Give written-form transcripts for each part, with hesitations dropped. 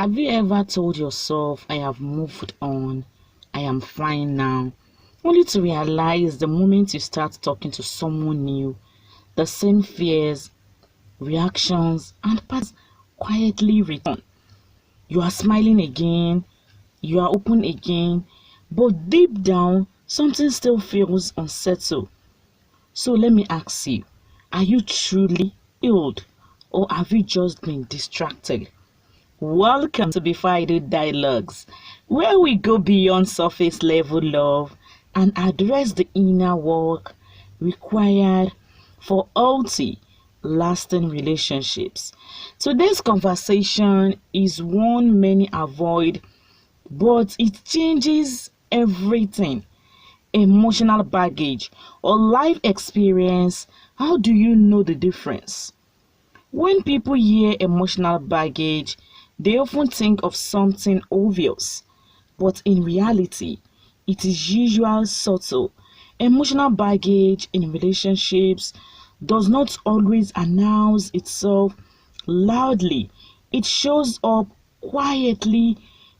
Have you ever told yourself, I have moved on, I am fine now, only to realize the moment you start talking to someone new, the same fears, reactions, and patterns quietly return? You are smiling again, you are open again, but deep down, something still feels unsettled. So let me ask you, are you truly healed, or have you just been distracted? Welcome to Before I Do Dialogues, where we go beyond surface level love and address the inner work required for healthy, lasting relationships. Today's conversation is one many avoid, but it changes everything. Emotional baggage or life experience. How do you know the difference? When people hear emotional baggage, they often think of something obvious, but in reality, it is usually subtle. Emotional baggage in relationships does not always announce itself loudly. It shows up quietly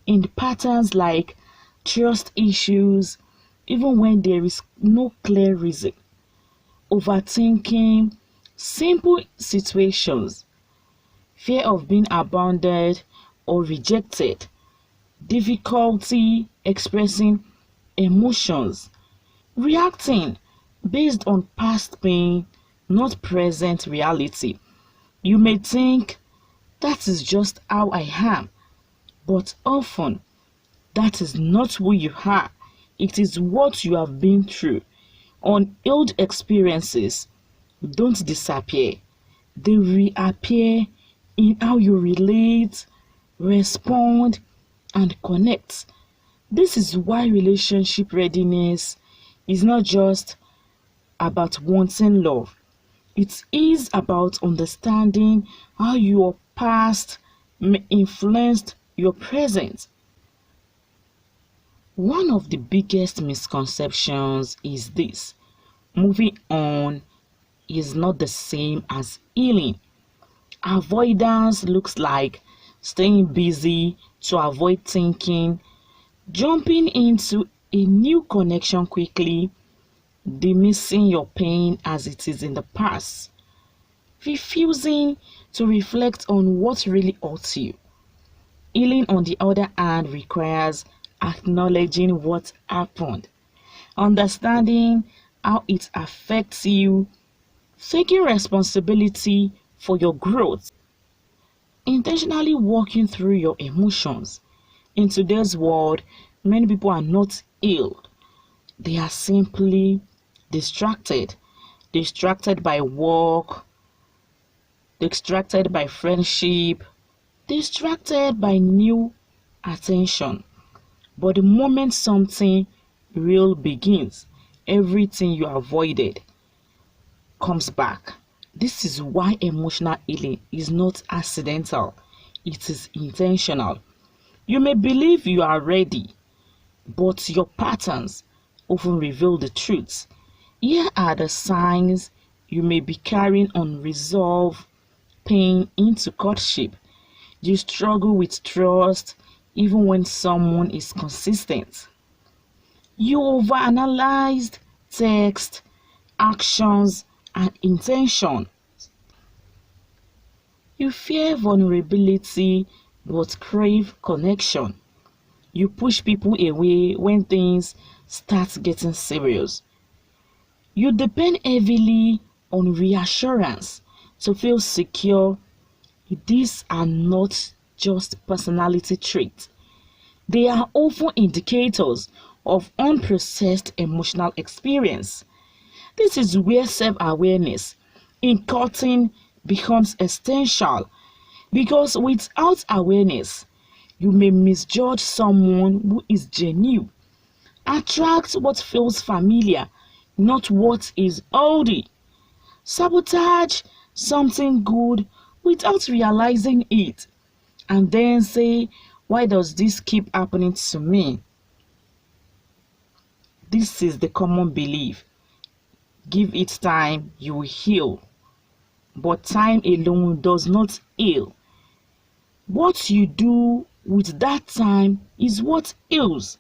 in patterns like trust issues, even when there is no clear reason, overthinking simple situations, fear of being abandoned or rejected, difficulty expressing emotions, reacting based on past pain, not present reality. You may think that is just how I am, but often that is not who you are. It is what you have been through. Unhealed experiences don't disappear, they reappear in how you relate, respond, and connect. This is why relationship readiness is not just about wanting love, it is about understanding how your past may influence your present. One of the biggest misconceptions is this: moving on is not the same as healing. Avoidance looks like staying busy to avoid thinking, jumping into a new connection quickly, dismissing your pain as it is in the past, refusing to reflect on what really hurts you. Healing, on the other hand, requires acknowledging what happened, understanding how it affects you, taking responsibility for your growth, intentionally walking through your emotions. In today's world, many people are not healed. They are simply distracted. Distracted by work, distracted by friendship, distracted by new attention. But the moment something real begins, everything you avoided comes back. This is why emotional healing is not accidental, it is intentional. You may believe you are ready, but your patterns often reveal the truth. Here are the signs you may be carrying unresolved pain into courtship. You struggle with trust even when someone is consistent. You overanalyzed text, actions, and intention. You fear vulnerability but crave connection. You push people away when things start getting serious. You depend heavily on reassurance to feel secure. These are not just personality traits. They are often indicators of unprocessed emotional experience. This is where self-awareness in courting becomes essential, because without awareness, you may misjudge someone who is genuine. Attract what feels familiar, not what is oldie. Sabotage something good without realizing it, and then say, why does this keep happening to me? This is the common belief. Give it time, you will heal. But time alone does not heal. What you do with that time is what heals.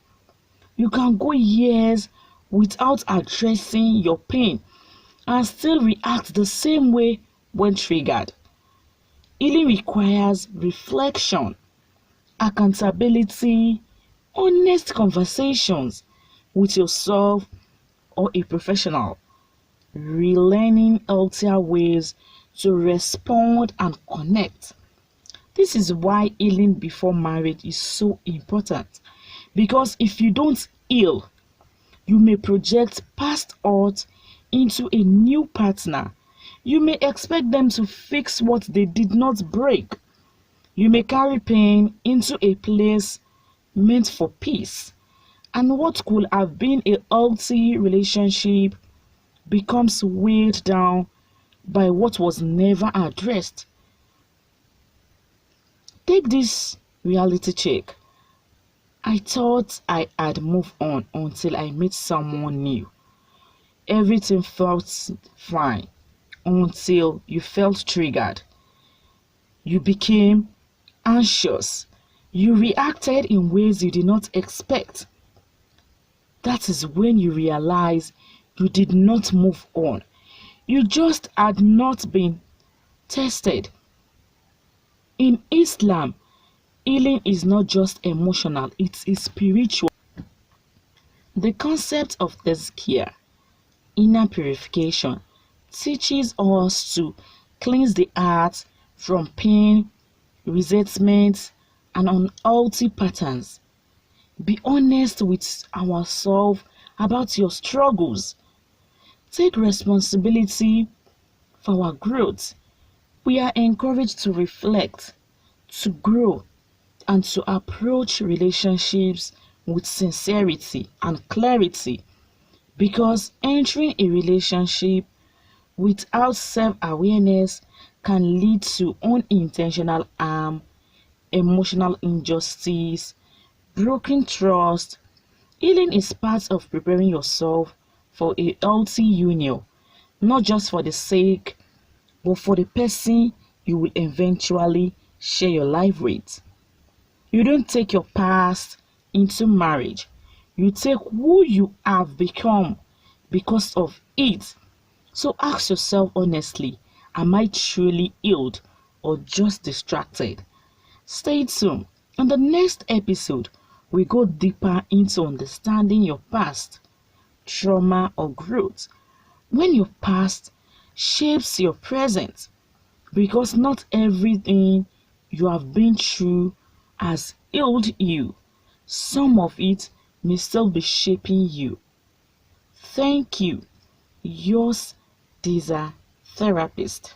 You can go years without addressing your pain and still react the same way when triggered. Healing requires reflection, accountability, honest conversations with yourself or a professional, relearning healthier ways to respond and connect. This is why healing before marriage is so important. Because if you don't heal, you may project past hurt into a new partner. You may expect them to fix what they did not break. You may carry pain into a place meant for peace. And what could have been a healthy relationship becomes weighed down by what was never addressed. Take this reality check. I thought I had moved on until I met someone new. Everything felt fine until you felt triggered. You became anxious. You reacted in ways you did not expect. That is when you realize you did not move on. You just had not been tested. In Islam, healing is not just emotional, it is spiritual. The concept of tazkiyah, inner purification, teaches us to cleanse the heart from pain, resentment, and unhealthy patterns. Be honest with ourselves about your struggles. Take responsibility for our growth. We are encouraged to reflect, to grow, and to approach relationships with sincerity and clarity, because entering a relationship without self-awareness can lead to unintentional harm, emotional injustice, broken trust. Healing is part of preparing yourself for a healthy union, not just for the sake, but for the person you will eventually share your life with. You don't take your past into marriage. You take who you have become because of it. So ask yourself honestly, am I truly healed or just distracted? Stay tuned. On the next episode, we go deeper into understanding your past, trauma, or growth. When your past shapes your present, because not everything you have been through has healed you. Some of it may still be shaping you. Thank you. Yours, Disa Therapist.